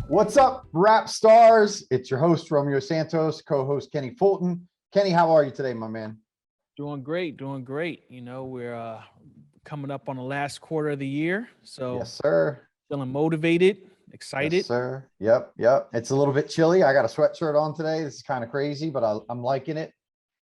What's up, rap stars? It's your host, Romeo Santos, co-host Kenny Fulton. Kenny, how are you today, my man? Doing great, doing great. We're coming up on the last quarter of the year, so Yes, sir. feeling motivated, Yes, excited. sir. Yep. It's a little bit chilly. I got a sweatshirt on today. This is kind of crazy, but I'm liking it.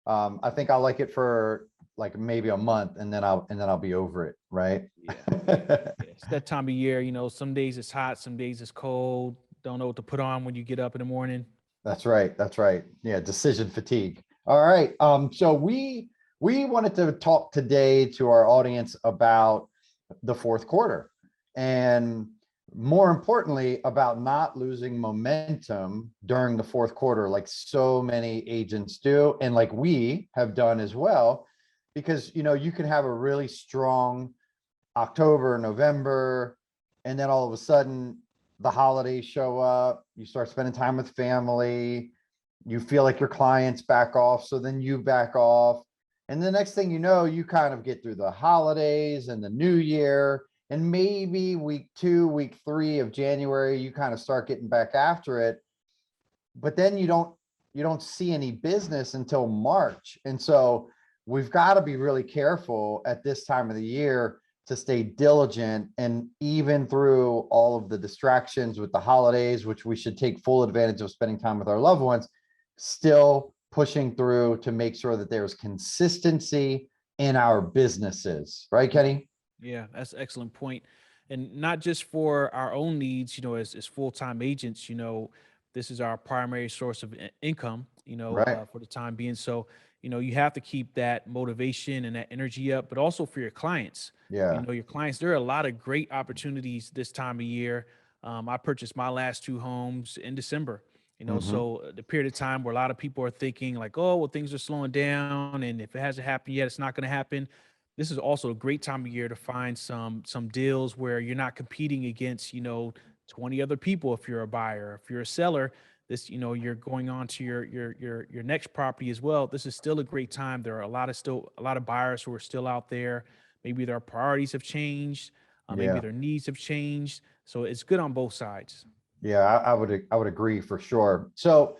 I think I'll like it for like maybe a month, and then I'll be over it, right? Yeah, yeah. It's that time of year. Some days it's hot, some days it's cold. Don't know what to put on when you get up in the morning. That's right. That's right. Yeah, decision fatigue. All right. So we wanted to talk today to our audience about the fourth quarter, and more importantly, about not losing momentum during the fourth quarter, like so many agents do, and like we have done as well, because you can have a really strong October, November, and then all of a sudden the holidays show up, you start spending time with family, you feel like your clients back off, so then you back off. And the next thing you know, you kind of get through the holidays and the new year, and maybe week 2, week 3 of January, you kind of start getting back after it. But then you don't see any business until March. And so we've got to be really careful at this time of the year to stay diligent, and even through all of the distractions with the holidays, which we should take full advantage of spending time with our loved ones, still pushing through to make sure that there's consistency in our businesses. Right, Kenny? Yeah, that's an excellent point. And not just for our own needs, as full-time agents, this is our primary source of income, Right. for the time being. So, you have to keep that motivation and that energy up, but also for your clients. Yeah. Your clients, there are a lot of great opportunities this time of year. I purchased my last two homes in December. Hmm. So the period of time where a lot of people are thinking like, oh, well, things are slowing down, and if it hasn't happened yet, it's not going to happen. This is also a great time of year to find some deals where you're not competing against 20 other people. If you're a buyer, if you're a seller, this you're going on to your next property as well. This is still a great time. There are a lot of buyers who are still out there. Maybe their priorities have changed, maybe Yeah. their needs have changed, so it's good on both sides. Yeah, I would agree for sure. So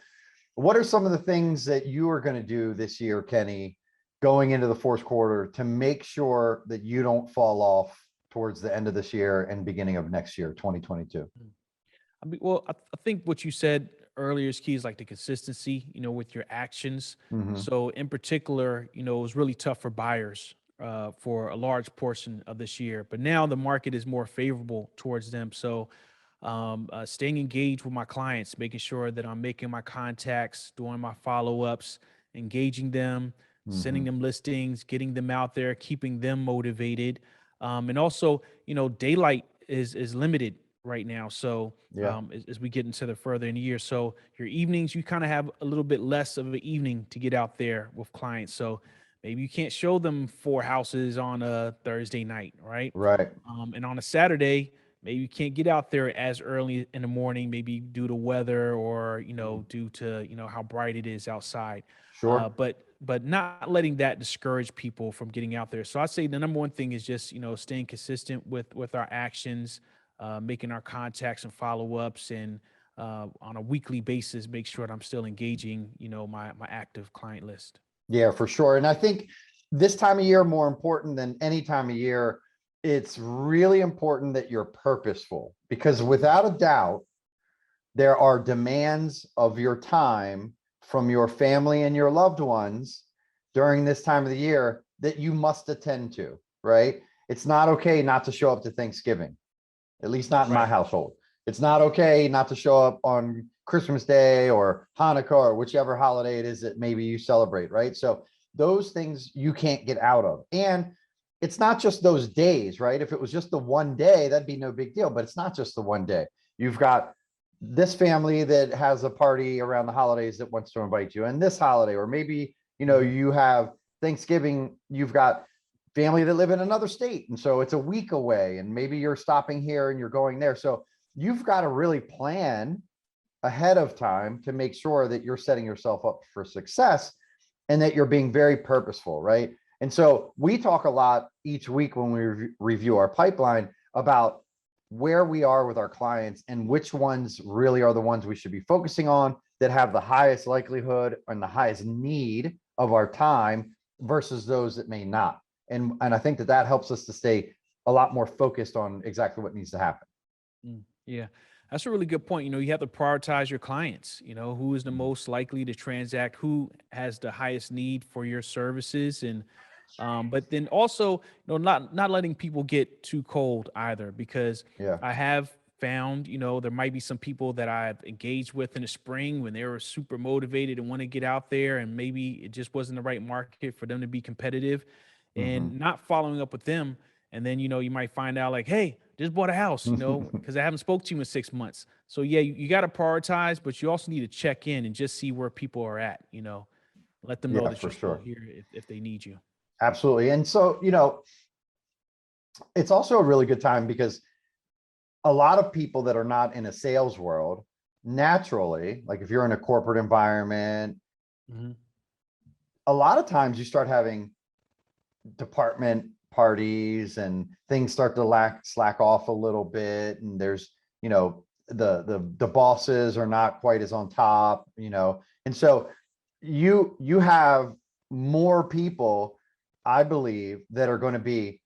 what are some of the things that you are going to do this year, Kenny, going into the fourth quarter to make sure that you don't fall off towards the end of this year and beginning of next year, 2022? I think what you said earlier is key, is like the consistency, with your actions. Hmm. So in particular, it was really tough for buyers for a large portion of this year, but now the market is more favorable towards them. So staying engaged with my clients, making sure that I'm making my contacts, doing my follow-ups, engaging them, sending Hmm. them listings, getting them out there, keeping them motivated. And also, daylight is limited right now. So Yeah. as we get into the further in the year, so your evenings, you kind of have a little bit less of an evening to get out there with clients. So maybe you can't show them four houses on a Thursday night, right? Right. And on a Saturday, maybe you can't get out there as early in the morning, maybe due to weather, or due to how bright it is outside. Sure. But not letting that discourage people from getting out there. So I'd say the number one thing is just staying consistent with our actions, making our contacts and follow-ups, and on a weekly basis make sure that I'm still engaging my active client list. Yeah, for sure. And I think this time of year, more important than any time of year, it's really important that you're purposeful, because without a doubt, there are demands of your time from your family and your loved ones during this time of the year that you must attend to, right? It's not okay not to show up to Thanksgiving, at least not in my Right. household. It's not okay not to show up on Christmas Day or Hanukkah or whichever holiday it is that maybe you celebrate, right? So those things you can't get out of. And it's not just those days, right? If it was just the one day, that'd be no big deal, but it's not just the one day. You've got this family that has a party around the holidays that wants to invite you, and this holiday, or maybe, Mhm. you have Thanksgiving, you've got family that live in another state, and so it's a week away, and maybe you're stopping here and you're going there. So you've got to really plan ahead of time to make sure that you're setting yourself up for success, and that you're being very purposeful, right? And so we talk a lot each week when we review our pipeline about where we are with our clients and which ones really are the ones we should be focusing on that have the highest likelihood and the highest need of our time versus those that may not. And I think that that helps us to stay a lot more focused on exactly what needs to happen. Yeah, that's a really good point. You have to prioritize your clients. Who is the most likely to transact, who has the highest need for your services, and but then also, not letting people get too cold either, because Yeah. I have found, there might be some people that I've engaged with in the spring when they were super motivated and want to get out there, and maybe it just wasn't the right market for them to be competitive, Mm-hmm. and not following up with them. And then, you might find out like, hey, just bought a house, because I haven't spoke to you in 6 months. So yeah, you got to prioritize, but you also need to check in and just see where people are at, let them know Yeah, that for you're still sure. here if they need you. Absolutely. And so, it's also a really good time because a lot of people that are not in a sales world, naturally, like if you're in a corporate environment, Mhm. a lot of times you start having department parties and things start to slack off a little bit. And there's, the bosses are not quite as on top, and so you have more people, I believe, that are going to be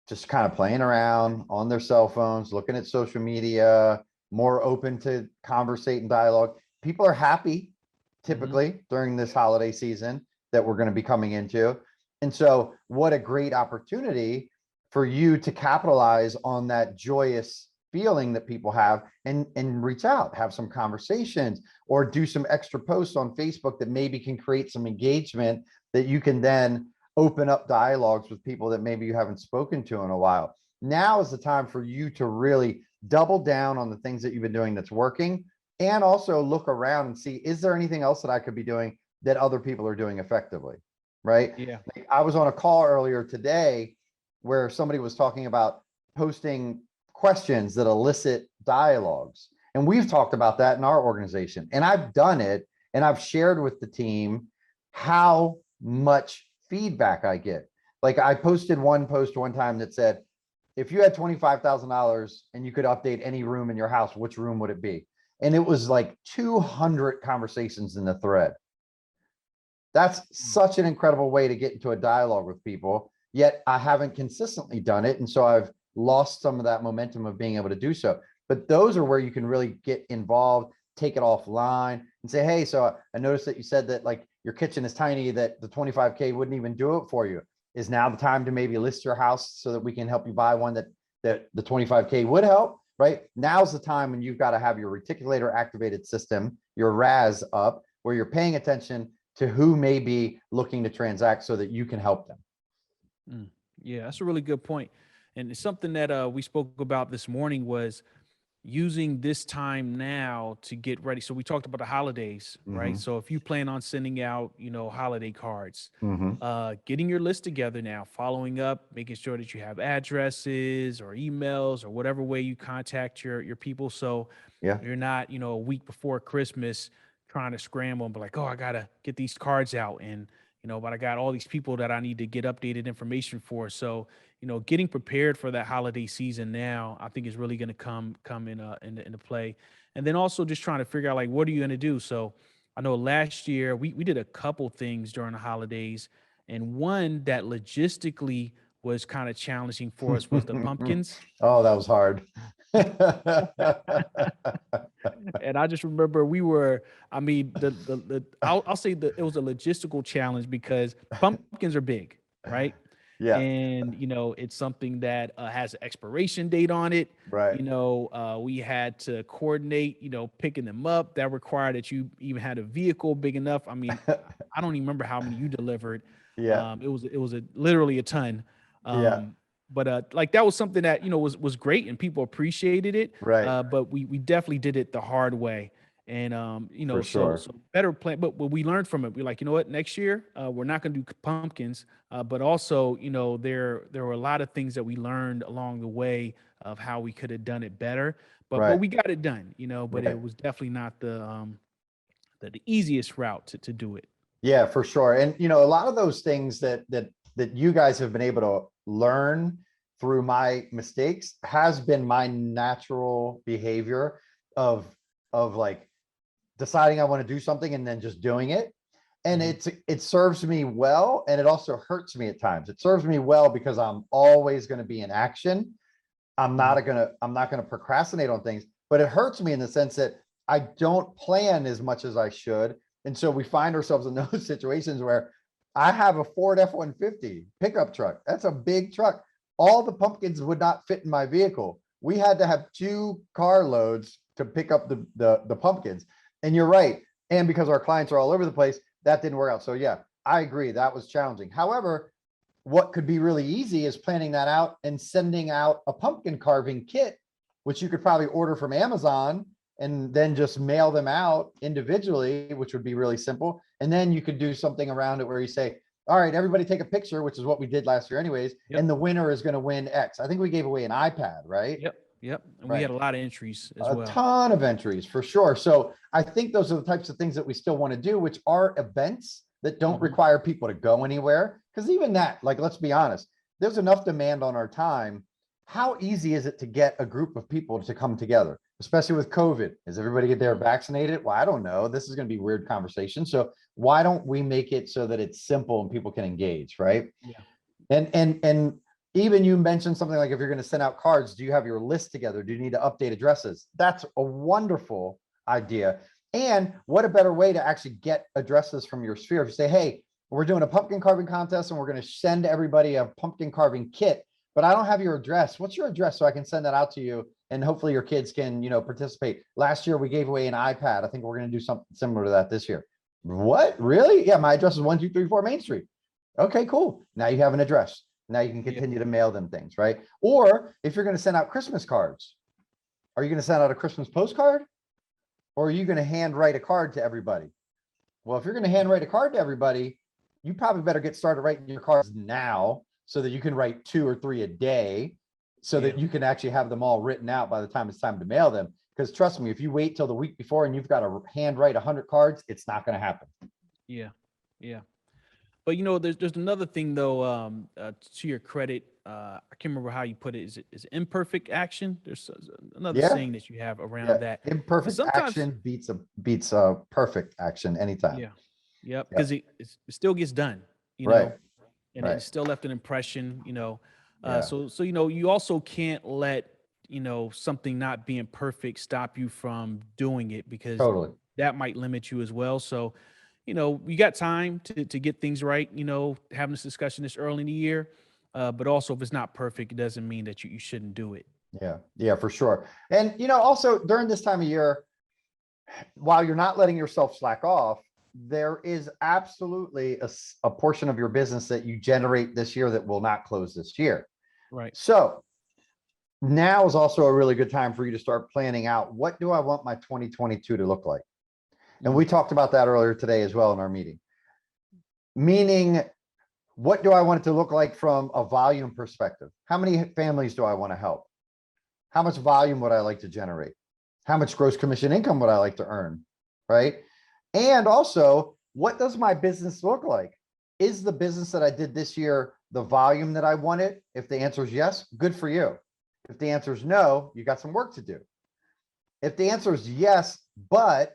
just kind of playing around on their cell phones, looking at social media, more open to conversate and dialogue. People are happy Mhm. typically during this holiday season that we're going to be coming into. And so, what a great opportunity for you to capitalize on that joyous feeling that people have and reach out, have some conversations, or do some extra posts on Facebook that maybe can create some engagement that you can then open up dialogues with people that maybe you haven't spoken to in a while. Now is the time for you to really double down on the things that you've been doing that's working, and also look around and see, is there anything else that I could be doing that other people are doing effectively? Right. Yeah. Like I was on a call earlier today where somebody was talking about posting questions that elicit dialogues. And we've talked about that in our organization. And I've done it and I've shared with the team how much feedback I get. Like I posted one post one time that said, if you had $25,000 and you could update any room in your house, which room would it be? And it was like 200 conversations in the thread. That's Mm. such an incredible way to get into a dialogue with people. Yet I haven't consistently done it. And so I've lost some of that momentum of being able to do so. But those are where you can really get involved, take it offline and say, hey, so I noticed that you said that like your kitchen is tiny, that the 25K wouldn't even do it for you. Is now the time to maybe list your house so that we can help you buy one that the 25K would help, right? Now's the time when you've got to have your reticulator activated system, your RAS up, where you're paying attention to who may be looking to transact so that you can help them. Mm. Yeah, that's a really good point. And it's something that we spoke about this morning was using this time now to get ready. So we talked about the holidays, right? Mm-hmm. So if you plan on sending out, holiday cards, Mm-hmm. getting your list together now, following up, making sure that you have addresses or emails or whatever way you contact your people. So Yeah. you're not, a week before Christmas trying to scramble and be like, oh, I gotta get these cards out, and but I got all these people that I need to get updated information for. So getting prepared for that holiday season now, I think is really going to come into play. And then also just trying to figure out like, what are you going to do? So I know last year we did a couple things during the holidays, and one that logistically was kind of challenging for us was the pumpkins. Oh, that was hard. And I just remember we were, I mean, I'll say that it was a logistical challenge because pumpkins are big, right? Yeah. And it's something that has an expiration date on it. Right. We had to coordinate, picking them up. That required that you even had a vehicle big enough. I mean, I don't even remember how many you delivered. Yeah. It was literally a ton. Yeah. But like that was something that was great and people appreciated it. Right. But we definitely did it the hard way. And For so sure. so better plan. But what we learned from it, we're like, you know what, next year we're not going to do pumpkins. But also, there were a lot of things that we learned along the way of how we could have done it better. But Right. we got it done. But Right. it was definitely not the easiest route to do it. Yeah, for sure. And a lot of those things that you guys have been able to learn through my mistakes has been my natural behavior of like deciding I want to do something and then just doing it. And it serves me well, and it also hurts me at times. It serves me well because I'm always going to be in action. I'm not gonna procrastinate on things, but it hurts me in the sense that I don't plan as much as I should. And so we find ourselves in those situations where I have a Ford F-150 pickup truck. That's a big truck. All the pumpkins would not fit in my vehicle. We had to have 2 car loads to pick up the pumpkins. And you're right. And because our clients are all over the place, that didn't work out. So yeah, I agree. That was challenging. However, what could be really easy is planning that out and sending out a pumpkin carving kit, which you could probably order from Amazon and then just mail them out individually, which would be really simple. And then you could do something around it where you say, all right, everybody take a picture, which is what we did last year anyways. Yep. And the winner is going to win X. I think we gave away an iPad, right? Yep. And we Right. had a lot of entries as A well. ton of entries for sure. So I think those are the types of things that we still want to do, which are events that don't require people to go anywhere. Because even that, like, let's be honest, there's enough demand on our time. How easy is it to get a group of people to come together, especially with COVID? Is everybody get there vaccinated? Well, I don't know. This is going to be weird conversation. So why don't we make it so that it's simple and people can engage, right? Yeah. And even you mentioned something like, if you're going to send out cards, do you have your list together? Do you need to update addresses? That's a wonderful idea. And what a better way to actually get addresses from your sphere. If you say, hey, we're doing a pumpkin carving contest and we're going to send everybody a pumpkin carving kit, but I don't have your address. What's your address so I can send that out to you? And hopefully your kids can, participate. Last year we gave away an iPad. I think we're going to do something similar to that this year. What? Really? Yeah, my address is 1234 Main Street. Okay, cool. Now you have an address. Now you can continue to mail them things, right? Or if you're going to send out Christmas cards, are you going to send out a Christmas postcard? Or are you going to hand write a card to everybody? Well, if you're going to hand write a card to everybody, you probably better get started writing your cards now so that you can write 2 or 3 a day so that you can actually have them all written out by the time it's time to mail them. Because trust me, if you wait till the week before and you've got to hand write 100 cards, it's not going to happen. Yeah. But there's another thing though. To your credit, I can't remember how you put it. Is it imperfect action? There's another saying that you have around that. Imperfect action beats a perfect action anytime. Yeah. Because it still gets done. Right. And it still left an impression. Yeah. So you also can't let something not being perfect stop you from doing it, because Totally. that might limit you as well. So you got time to get things right, having this discussion this early in the year. But also, if it's not perfect, it doesn't mean that you shouldn't do it. Yeah, for sure. And, also during this time of year, while you're not letting yourself slack off, there is absolutely a portion of your business that you generate this year that will not close this year. Right. So now is also a really good time for you to start planning out, what do I want my 2022 to look like? And we talked about that earlier today as well in our meeting. Meaning, what do I want it to look like from a volume perspective? How many families do I want to help? How much volume would I like to generate? How much gross commission income would I like to earn? Right? And also, what does my business look like? Is the business that I did this year the volume that I wanted? If the answer is yes, good for you. If the answer is no, you got some work to do. If the answer is yes, but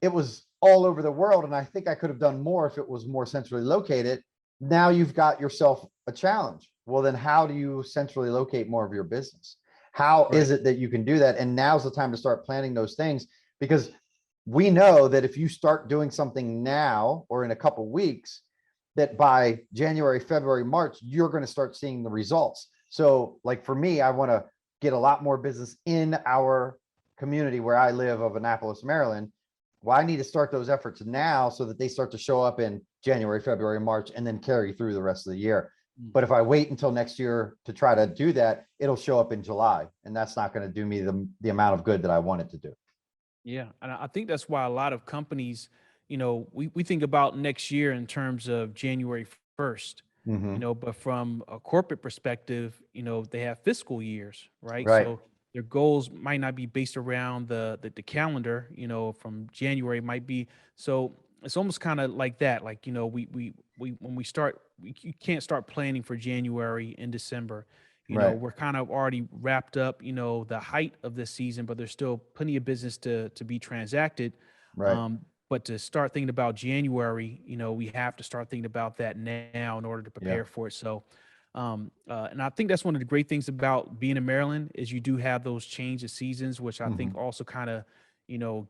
it was all over the world, and I think I could have done more if it was more centrally located, now you've got yourself a challenge. Well, then how do you centrally locate more of your business? How is it that you can do that? And now's the time to start planning those things, because we know that if you start doing something now or in a couple weeks, that by January, February, March, you're going to start seeing the results. So like for me, I want to get a lot more business in our community where I live of Annapolis, Maryland. Well, I need to start those efforts now so that they start to show up in January, February, March, and then carry through the rest of the year. But if I wait until next year to try to do that, it'll show up in July, and that's not going to do me the amount of good that I want it to do. Yeah. And I think that's why a lot of companies, we think about next year in terms of January 1st, but from a corporate perspective, they have fiscal years, right? Right. So their goals might not be based around the calendar, from January might be. So it's almost kind of like that. Like, we when we start, you can't start planning for January in December. Right. we're kind of already wrapped up, the height of this season, but there's still plenty of business to be transacted. Right. But to start thinking about January, we have to start thinking about that now in order to Yeah. prepare for it. So, and I think that's one of the great things about being in Maryland is you do have those change of seasons, which I think Mhm. also kind of,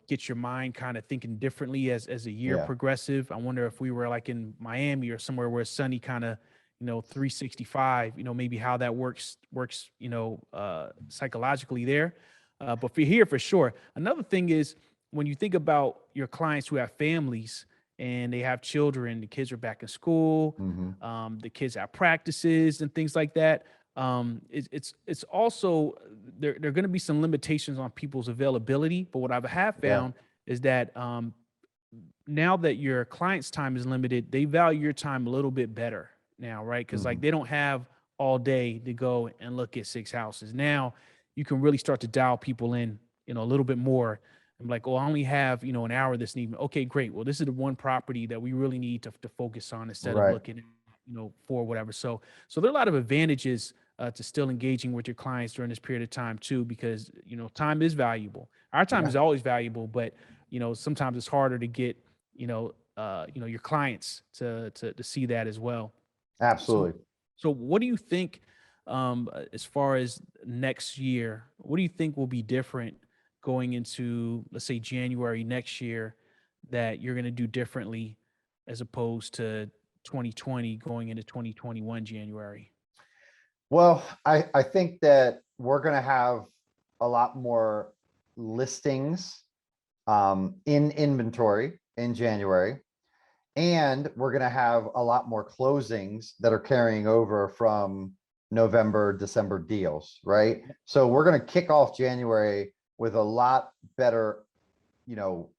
get your mind kind of thinking differently as a year Yeah. progressive. I wonder if we were like in Miami or somewhere where it's sunny kind of, 365, maybe how that works, psychologically there. But for here, for sure. Another thing is when you think about your clients who have families and they have children, the kids are back in school, Mhm. the kids have practices and things like that. It's also there are going to be some limitations on people's availability. But what I have Yeah. found is that now that your client's time is limited, they value your time a little bit better now, right? Because like Mhm. they don't have all day to go and look at 6 houses. Now you can really start to dial people in, a little bit more. I'm like, oh, I only have, an hour this evening. Okay, great. Well, this is the one property that we really need to focus on instead of Right. looking, for whatever. So there are a lot of advantages to still engaging with your clients during this period of time too, because time is valuable. Our time Yeah. is always valuable, but sometimes it's harder to get your clients to see that as well. So Absolutely. so what do you think as far as next year, what do you think will be different going into, let's say, January next year that you're going to do differently as opposed to 2020 going into 2021 January? Well, I think that we're gonna have a lot more listings in inventory in January. And we're gonna have a lot more closings that are carrying over from November, December deals, right? Yep. So we're gonna kick off January with a lot better, you know,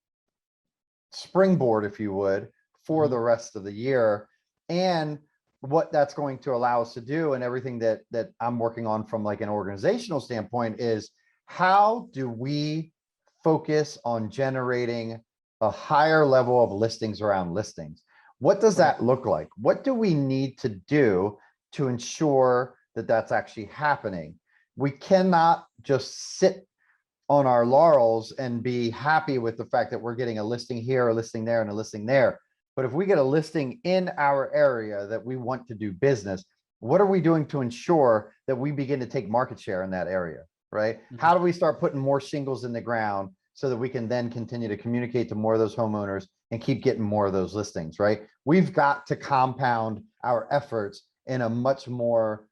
springboard, if you would, for Mhm. the rest of the year. And what that's going to allow us to do and everything that I'm working on from like an organizational standpoint is how do we focus on generating a higher level of listings around listings? What does Right. that look like? What do we need to do to ensure that that's actually happening? We cannot just sit on our laurels and be happy with the fact that we're getting a listing here, a listing there, and a listing there. But if we get a listing in our area that we want to do business, what are we doing to ensure that we begin to take market share in that area, right? Mhm. How do we start putting more shingles in the ground so that we can then continue to communicate to more of those homeowners and keep getting more of those listings, right? We've got to compound our efforts in a much more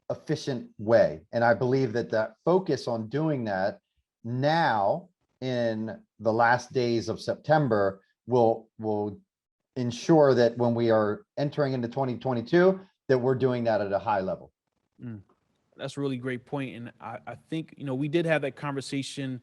efficient way. And I believe that that focus on doing that now in the last days of September will ensure that when we are entering into 2022, that we're doing that at a high level. Mm. That's a really great point. And I think, we did have that conversation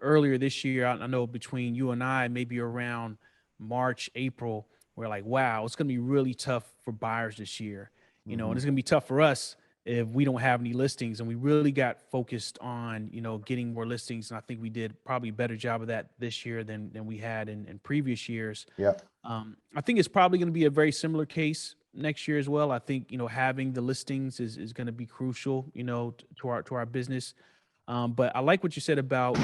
earlier this year. I know between you and I, maybe around March, April, we're like, wow, it's going to be really tough for buyers this year, and it's Mhm. going to be tough for us if we don't have any listings. And we really got focused on, getting more listings. And I think we did probably a better job of that this year than we had in previous years. Yep. I think it's probably going to be a very similar case next year as well. I think having the listings is going to be crucial, to our business. But I like what you said about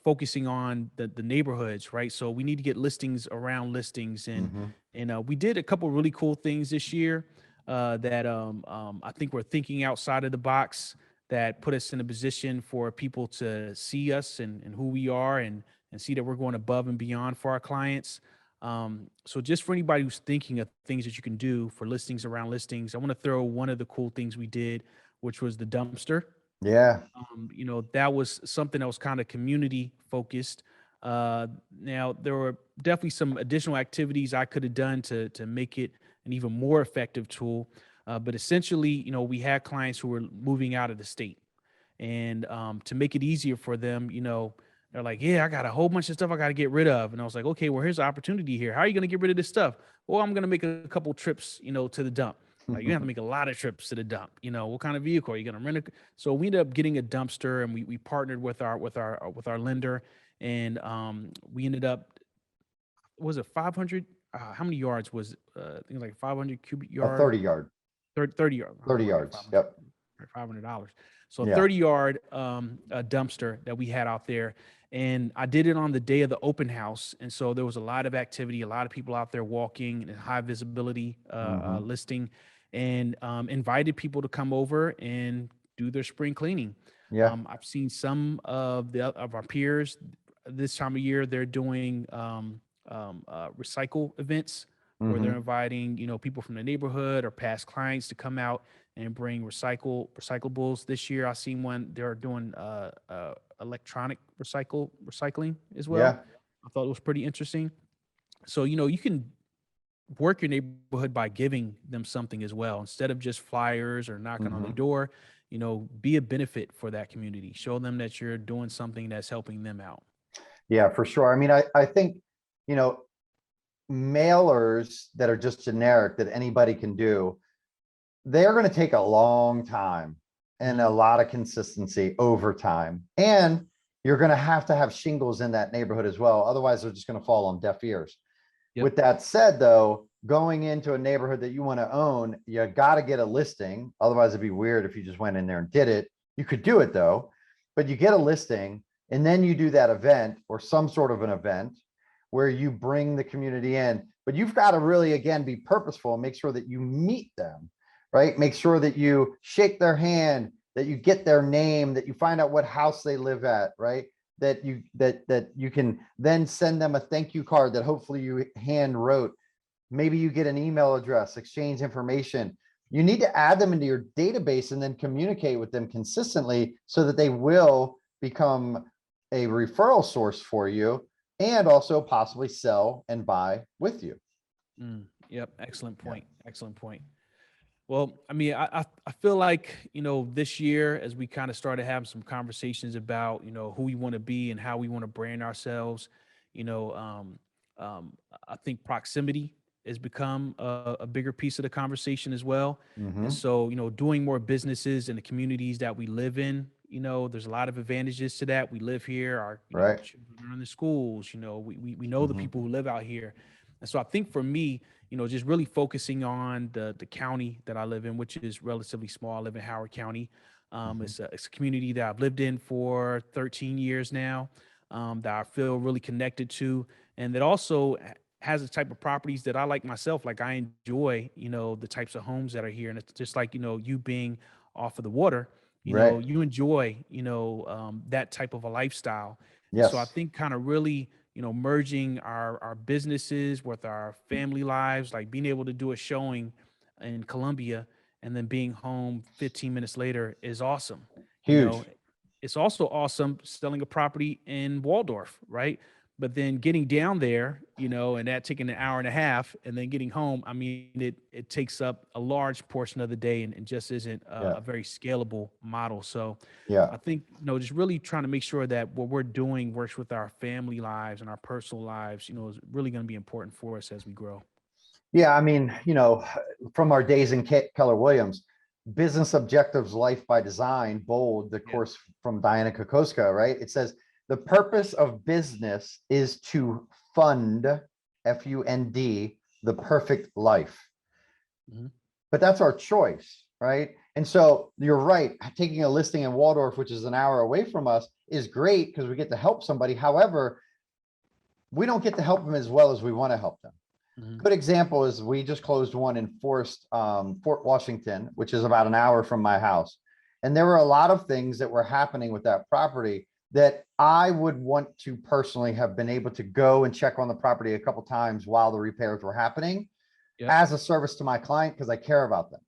focusing on the neighborhoods, right? So we need to get listings around listings, and Mhm. we did a couple really cool things this year that I think we're thinking outside of the box that put us in a position for people to see us and who we are and see that we're going above and beyond for our clients. So just for anybody who's thinking of things that you can do for listings around listings, I want to throw one of the cool things we did, which was the dumpster. Yeah. That was something that was kind of community focused. Now there were definitely some additional activities I could have done to make it an even more effective tool. But essentially, we had clients who were moving out of the state, and to make it easier for them, they're like, yeah, I got a whole bunch of stuff I got to get rid of. And I was like, okay, well, here's the opportunity here. How are you going to get rid of this stuff? Well, I'm going to make a couple trips, to the dump. Like, you have to make a lot of trips to the dump. What kind of vehicle are you going to rent? So we ended up getting a dumpster, and we partnered with our lender, and we ended up, was it 500? How many yards was it? I think it was like 500 cubic A yard. 30 yard. 30 yard. 30 yards. Yep. $500. So a Yeah. 30-yard a dumpster that we had out there. And I did it on the day of the open house. And so there was a lot of activity, a lot of people out there walking and high visibility listing, and invited people to come over and do their spring cleaning. Yeah. I've seen some of our peers this time of year, they're doing recycle events where they're inviting, people from the neighborhood or past clients to come out and bring recyclables. This year, I seen one. They're doing electronic recycling as well. Yeah. I thought it was pretty interesting. So you can work your neighborhood by giving them something as well, instead of just flyers or knocking on their door. Be a benefit for that community. Show them that you're doing something that's helping them out. Yeah, for sure. I mean, I think, you know, mailers that are just generic that anybody can do, they're going to take a long time and a lot of consistency over time. And you're going to have shingles in that neighborhood as well. Otherwise, they're just going to fall on deaf ears. Yep. With that said, though, going into a neighborhood that you want to own, you got to get a listing. Otherwise, it'd be weird if you just went in there and did it. You could do it, though, but you get a listing and then you do that event or some sort of an event where you bring the community in. But you've got to really, again, be purposeful and make sure that you meet them, right? Make sure that you shake their hand, that you get their name, that you find out what house they live at, right? That you can then send them a thank you card that hopefully you hand wrote. Maybe you get an email address, exchange information. You need to add them into your database and then communicate with them consistently so that they will become a referral source for you and also possibly sell and buy with you. Yep. Excellent point. Excellent point. Well, I mean, I feel like, this year, as we kind of started having some conversations about, who we want to be and how we want to brand ourselves, I think proximity has become a bigger piece of the conversation as well. And so, doing more businesses in the communities that we live in, there's a lot of advantages to that. We live here, our children are in the schools, we know the people who live out here. And so I think for me, just really focusing on the county that I live in, which is relatively small. I live in Howard County. It's a community that I've lived in for 13 years now, that I feel really connected to, and that also has the type of properties that I like myself. Like I enjoy, the types of homes that are here. And it's just like, you being off of the water, you enjoy, that type of a lifestyle. Yes. So I think kind of really, merging our businesses with our family lives, like being able to do a showing in Columbia and then being home 15 minutes later is awesome. Huge. It's also awesome selling a property in Waldorf, right? But then getting down there, and that taking an hour and a half and then getting home, I mean, it takes up a large portion of the day and just isn't a very scalable model. So I think, just really trying to make sure that what we're doing works with our family lives and our personal lives, is really going to be important for us as we grow. Yeah, I mean, from our days in Keller Williams, Business Objectives, Life by Design, bold, the course from Diana Kokoska, right? It says, the purpose of business is to fund, F-U-N-D, the perfect life. But that's our choice, right? And so you're right. Taking a listing in Waldorf, which is an hour away from us, is great because we get to help somebody. However, we don't get to help them as well as we want to help them. Good example is we just closed one in Fort Washington, which is about an hour from my house. And there were a lot of things that were happening with that property that I would want to personally have been able to go and check on the property a couple times while the repairs were happening as a service to my client because I care about them.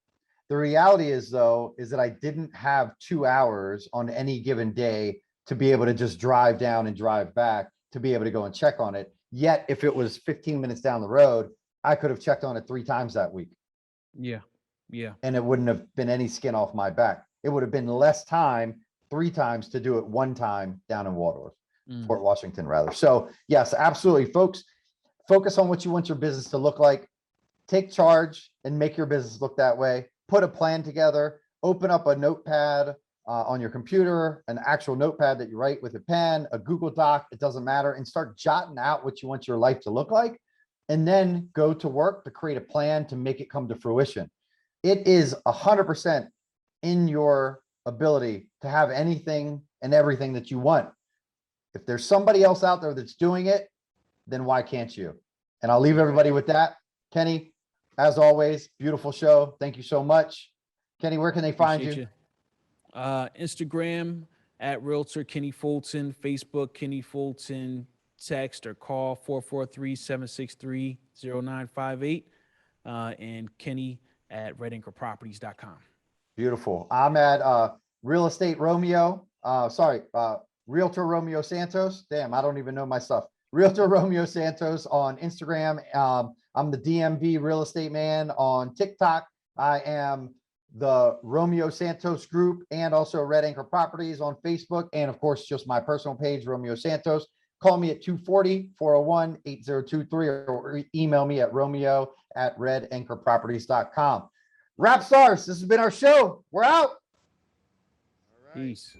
The reality is, though, is that I didn't have 2 hours on any given day to be able to just drive down and drive back to be able to go and check on it. Yet, if it was 15 minutes down the road, I could have checked on it 3 times that week. Yeah. And it wouldn't have been any skin off my back. It would have been less time 3 times to do it 1 time down in Waldorf, Fort Washington, rather. So yes, absolutely, folks, focus on what you want your business to look like. Take charge and make your business look that way. Put a plan together, open up a notepad on your computer, an actual notepad that you write with a pen, a Google Doc, it doesn't matter, and start jotting out what you want your life to look like. And then go to work to create a plan to make it come to fruition. it is 100% in your ability to have anything and everything that you want. If there's somebody else out there that's doing it, then why can't you? And I'll leave everybody with that. Kenny, as always, beautiful show. Thank you so much. Kenny, where can they find Appreciate you? Instagram at Realtor Kenny Fulton, Facebook Kenny Fulton, text or call 443-763-0958, and Kenny at redanchorproperties.com. Beautiful. I'm at Real Estate Romeo. Realtor Romeo Santos. Damn, I don't even know my stuff. Realtor Romeo Santos on Instagram. I'm the DMV Real Estate Man on TikTok. I am the Romeo Santos Group and also Red Anchor Properties on Facebook. And of course, just my personal page, Romeo Santos. Call me at 240-401-8023 or email me at romeo@redanchorproperties.com. Rap stars, this has been our show. We're out. Peace.